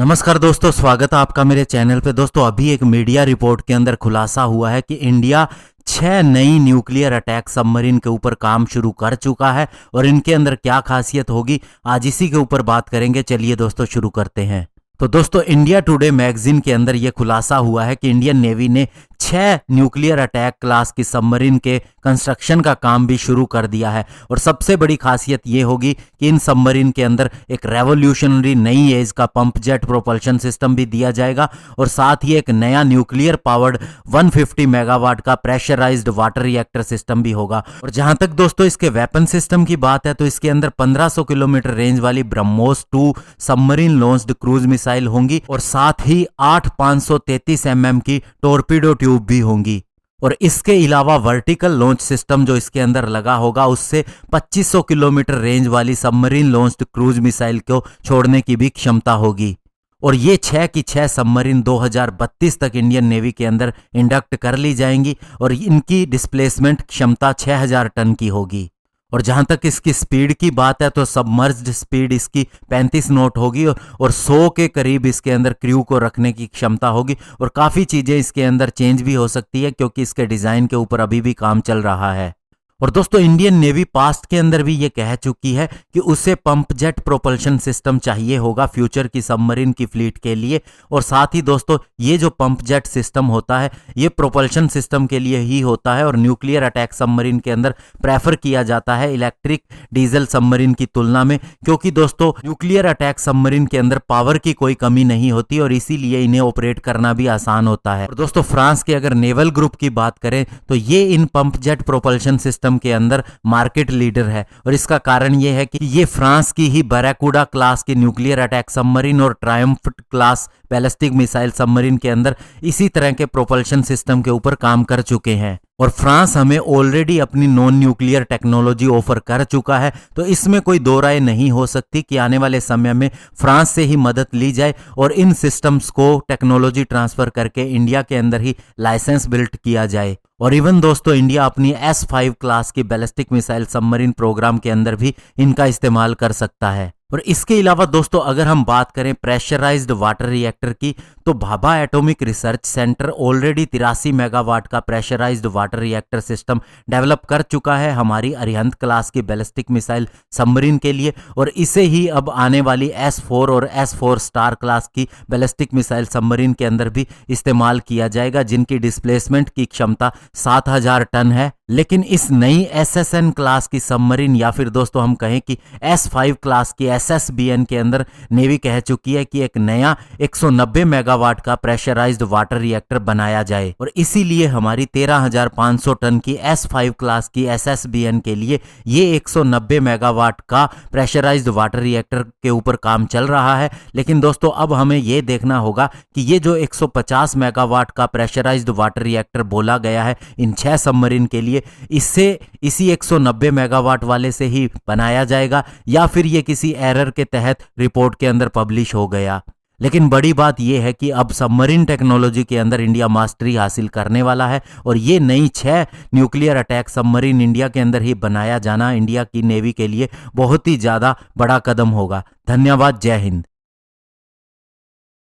नमस्कार दोस्तों, स्वागत है आपका मेरे चैनल पे। दोस्तों, अभी एक मीडिया रिपोर्ट के अंदर खुलासा हुआ है कि इंडिया 6 नई न्यूक्लियर अटैक सबमरीन के ऊपर काम शुरू कर चुका है और इनके अंदर क्या खासियत होगी, आज इसी के ऊपर बात करेंगे। चलिए दोस्तों, शुरू करते हैं। तो दोस्तों, इंडिया टुडे मैगजीन के अंदर यह खुलासा हुआ है कि इंडियन नेवी ने 6 न्यूक्लियर अटैक क्लास की सबमरीन के कंस्ट्रक्शन का काम भी शुरू कर दिया है। और सबसे बड़ी खासियत यह होगी कि इन सबमरीन के अंदर एक रेवोल्यूशनरी नई एज का पंप जेट प्रोपल्शन सिस्टम भी दिया जाएगा और साथ ही एक नया न्यूक्लियर पावर्ड 150 मेगावाट का प्रेशराइज्ड वाटर रिएक्टर सिस्टम भी होगा। और जहां तक दोस्तों इसके वेपन सिस्टम की बात है तो इसके अंदर 1500 किलोमीटर रेंज वाली BrahMos 2 submarine launched cruise missile होंगी और साथ ही 8 533 mm की टोरपीडो ट्यूब भी होंगी। और इसके अलावा वर्टिकल लॉन्च सिस्टम जो इसके अंदर लगा होगा उससे 2500 किलोमीटर रेंज वाली सबमरीन लॉन्च्ड क्रूज मिसाइल को छोड़ने की भी क्षमता होगी। और ये 6 की 6 सबमरीन 2032 तक इंडियन नेवी के अंदर इंडक्ट कर ली जाएंगी और इनकी डिस्प्लेसमेंट क्षमता 6000 टन की होगी। और जहां तक इसकी स्पीड की बात है तो सबमर्ज्ड स्पीड इसकी 35 नॉट होगी और 100 के करीब इसके अंदर क्रू को रखने की क्षमता होगी। और काफ़ी चीज़ें इसके अंदर चेंज भी हो सकती है क्योंकि इसके डिज़ाइन के ऊपर अभी भी काम चल रहा है। और दोस्तों, इंडियन नेवी पास्ट के अंदर भी ये कह चुकी है कि उसे पंप जेट प्रोपल्शन सिस्टम चाहिए होगा फ्यूचर की सबमरीन की फ्लीट के लिए। और साथ ही दोस्तों, ये जो पंप जेट सिस्टम होता है ये प्रोपल्शन सिस्टम के लिए ही होता है और न्यूक्लियर अटैक सबमरीन के अंदर प्रेफर किया जाता है इलेक्ट्रिक डीजल सबमरीन की तुलना में, क्योंकि दोस्तों न्यूक्लियर अटैक सबमरीन के अंदर पावर की कोई कमी नहीं होती और इसीलिए इन्हें ऑपरेट करना भी आसान होता है। और दोस्तों, फ्रांस के अगर नेवल ग्रुप की बात करें तो ये इन पंप जेट प्रोपल्शन सिस्टम के अंदर मार्केट लीडर है। और इसका कारण यह है कि ये फ्रांस की ही बैराकूडा क्लास की न्यूक्लियर अटैक सबमरीन और Triumph class ballistic missile submarine के अंदर इसी तरह के प्रोपल्शन सिस्टम के ऊपर काम कर चुके हैं। और फ्रांस हमें ऑलरेडी अपनी नॉन न्यूक्लियर टेक्नोलॉजी ऑफर कर चुका है, तो इसमें कोई दो राय नहीं हो सकती कि आने वाले समय में फ्रांस से ही मदद ली जाए और इन सिस्टम्स को टेक्नोलॉजी ट्रांसफर करके इंडिया के अंदर ही लाइसेंस बिल्ट किया जाए। और इवन दोस्तों, इंडिया अपनी S5 क्लास की बैलिस्टिक मिसाइल सबमरीन प्रोग्राम के अंदर भी इनका इस्तेमाल कर सकता है। और इसके अलावा दोस्तों, अगर हम बात करें प्रेशराइज्ड वाटर रिएक्टर की तो Bhabha atomic research centre already 83 megawatt का pressurised water reactor system develop कर चुका है हमारी अरिहंत क्लास की बैलिस्टिक मिसाइल सबमरीन के लिए। और इसे ही अब आने वाली S4 और S4 स्टार क्लास की बैलिस्टिक मिसाइल सबमरीन के अंदर भी इस्तेमाल किया जाएगा, जिनकी डिस्प्लेसमेंट की क्षमता 7000 टन है। लेकिन इस नई SSN क्लास की सबमरीन या फिर दोस्तों हम कहें कि S5 क्लास की SSBN के अंदर नेवी कह चुकी है कि एक नया 190 मेगावाट का प्रेशराइज्ड वाटर रिएक्टर बनाया जाए। और इसीलिए हमारी 13500 टन की S5 क्लास की SSBN के लिए ये 190 मेगावाट का प्रेशराइज्ड वाटर रिएक्टर के ऊपर काम चल रहा है। लेकिन दोस्तों, अब हमें ये देखना होगा कि ये जो 150 मेगावाट का प्रेशराइज्ड वाटर रिएक्टर बोला गया है इन 6 सबमरीन के लिए, इससे इसी 190 मेगावाट वाले से ही बनाया जाएगा या फिर ये किसी एरर के तहत रिपोर्ट के अंदर पब्लिश हो गया। लेकिन बड़ी बात यह है कि अब सबमरीन टेक्नोलॉजी के अंदर इंडिया मास्टरी हासिल करने वाला है और ये नई 6 न्यूक्लियर अटैक सबमरीन इंडिया के अंदर ही बनाया जाना इंडिया की नेवी के लिए बहुत ही ज़्यादा बड़ा कदम होगा। धन्यवाद। जय हिंद।